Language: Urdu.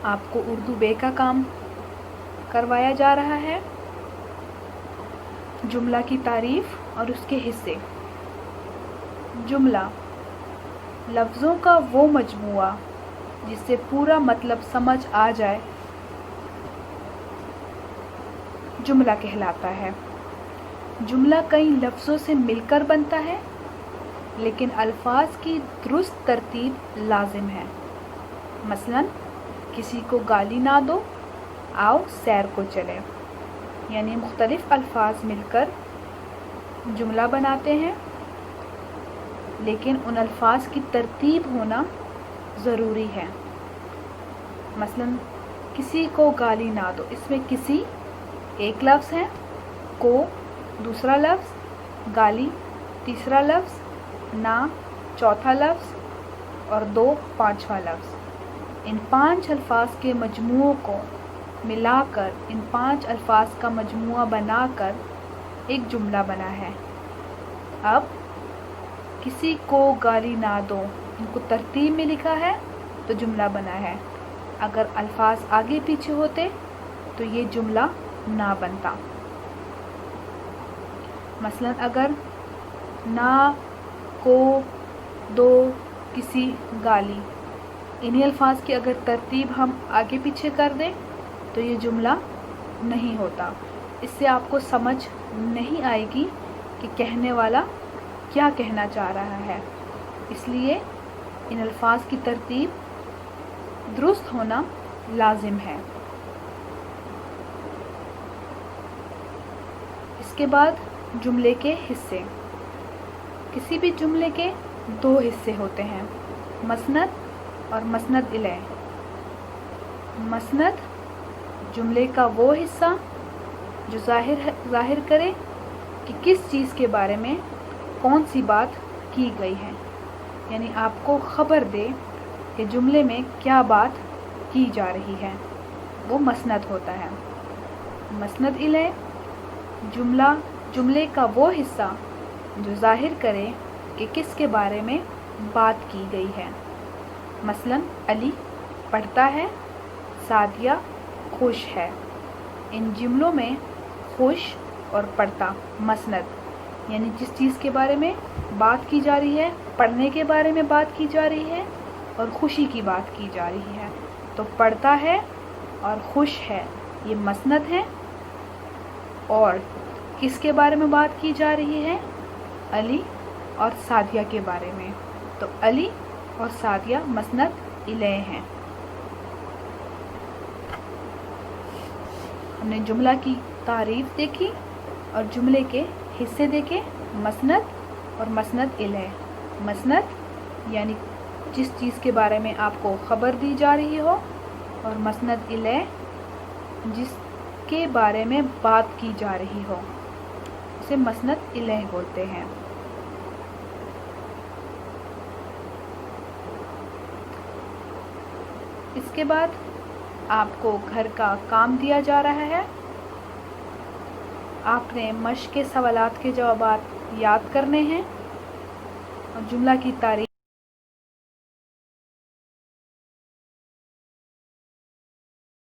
آپ کو اردو بے کا کام کروایا جا رہا ہے۔ جملہ کی تعریف اور اس کے حصے۔ جملہ لفظوں کا وہ مجموعہ جس سے پورا مطلب سمجھ آ جائے جملہ کہلاتا ہے۔ جملہ کئی لفظوں سے مل کر بنتا ہے، لیکن الفاظ کی درست ترتیب لازم ہے۔ مثلاً کسی کو گالی نہ دو، آؤ سیر کو چلیں، یعنی مختلف الفاظ مل کر جملہ بناتے ہیں، لیکن ان الفاظ کی ترتیب ہونا ضروری ہے۔ مثلاً کسی کو گالی نہ دو، اس میں کسی ایک لفظ ہے، کو دوسرا لفظ، گالی تیسرا لفظ، نہ چوتھا لفظ اور دو پانچواں لفظ۔ ان 5 الفاظ کے مجموعوں کو ملا کر، ان 5 الفاظ کا مجموعہ بنا کر ایک جملہ بنا ہے۔ اب کسی کو گالی نہ دو، ان کو ترتیب میں لکھا ہے تو جملہ بنا ہے۔ اگر الفاظ آگے پیچھے ہوتے تو یہ جملہ نہ بنتا۔ مثلاً اگر نہ، کو، دو، کسی، گالی، انہی الفاظ کی اگر ترتیب ہم آگے پیچھے کر دیں تو یہ جملہ نہیں ہوتا۔ اس سے آپ کو سمجھ نہیں آئے گی کہ کہنے والا کیا کہنا چاہ رہا ہے۔ اس لیے ان الفاظ کی ترتیب درست ہونا لازم ہے۔ اس کے بعد جملے کے حصے۔ کسی بھی جملے کے 2 حصے ہوتے ہیں، مسند اور مسند الیہ۔ مسند جملے کا وہ حصہ جو ظاہر کرے کہ کس چیز کے بارے میں کون سی بات کی گئی ہے، یعنی آپ کو خبر دے کہ جملے میں کیا بات کی جا رہی ہے، وہ مسند ہوتا ہے۔ مسند الیہ جملے کا وہ حصہ جو ظاہر کرے کہ کس کے بارے میں بات کی گئی ہے۔ مثلاً علی پڑھتا ہے، سعدیہ خوش ہے۔ ان جملوں میں خوش اور پڑھتا مسند، یعنی جس چیز کے بارے میں بات کی جا رہی ہے، پڑھنے کے بارے میں بات کی جا رہی ہے اور خوشی کی بات کی جا رہی ہے، تو پڑھتا ہے اور خوش ہے یہ مسند ہے۔ اور کس کے بارے میں بات کی جا رہی ہے؟ علی اور سعدیہ کے بارے میں، تو علی اور سعدیہ مسند الیہ ہیں۔ ہم نے جملہ کی تعریف دیکھی اور جملے کے حصے دیکھے، مسند اور مسند الیہ۔ مسند یعنی جس چیز کے بارے میں آپ کو خبر دی جا رہی ہو، اور مسند الیہ جس کے بارے میں بات کی جا رہی ہو، اسے مسند الیہ بولتے ہیں۔ اس کے بعد آپ کو گھر کا کام دیا جا رہا ہے۔ آپ نے مشق کے سوالات کے جوابات یاد کرنے ہیں اور جملہ کی تعریف